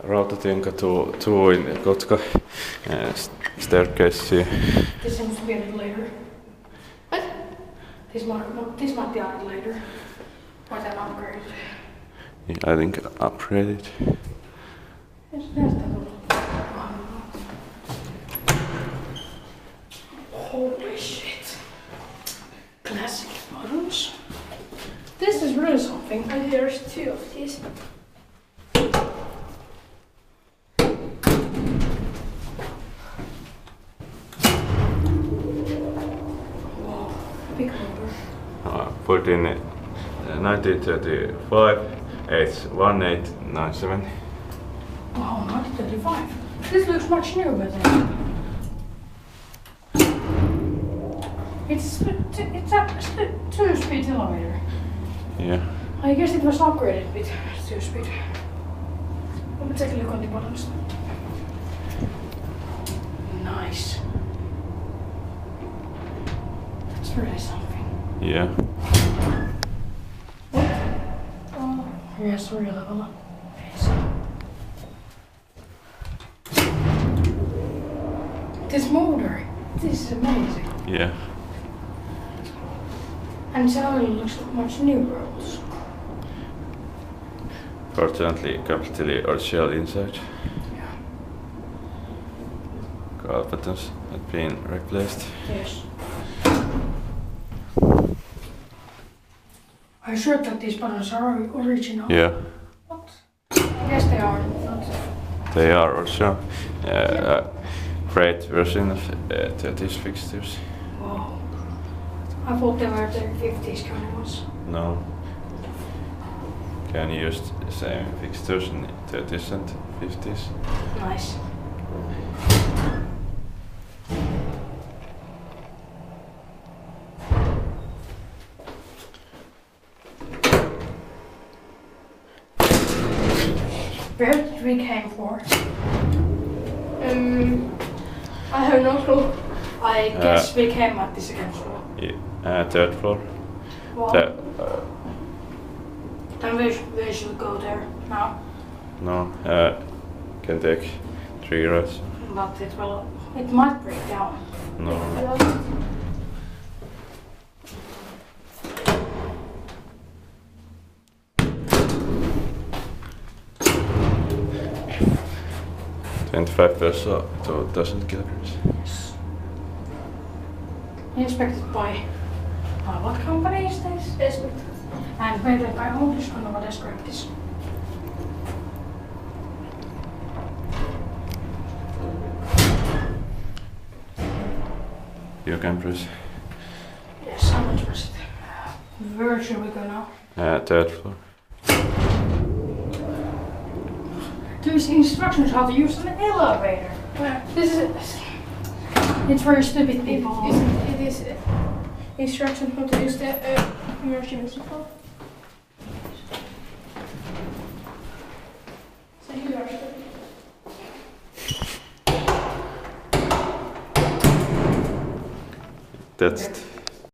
Rautatienkatu 2 in Kotka staircase. This seems to be added later. What? This might be added later. Or then upgraded. Yeah, I think upgraded. Holy shit. Classic photos. This is really something. And there's 2 of these. Wow, big number. Put in 1935, H1897. Wow, 1935. This looks much newer than. It's a 2-speed elevator. Yeah. I guess it was upgraded with 2-speed. Let me take a look on the buttons. Nice. That's really something. Yeah. Oh, yes, real level. This motor, this is amazing. Yeah. And it only looks much newer also. Fortunately, completely original inside. Yeah. All buttons had been replaced. Yes. Are you sure that these buttons are original? Yeah. What? I guess they are not. They are original. Great version of these fixtures. Wow. I thought they were the 50s kind of ones. No. Can use the same fixtures in 30s and 50s. Nice. Where did we came for? I have no clue. I guess we came at the second floor. Yeah, 3rd floor. Well, then we should go there now. No, can take 3 rides. But it might break down. No. $25 to 1,000 kilograms. Yes. Inspected by what company is this? Inspected. And rated by owners on what describe this. You can press. Yes, how much was it? Where should we go now? 3rd floor. There's instructions how to use an elevator. This is. It's very stupid people. It is instruction how to use the emergency phone. So you are stupid. That's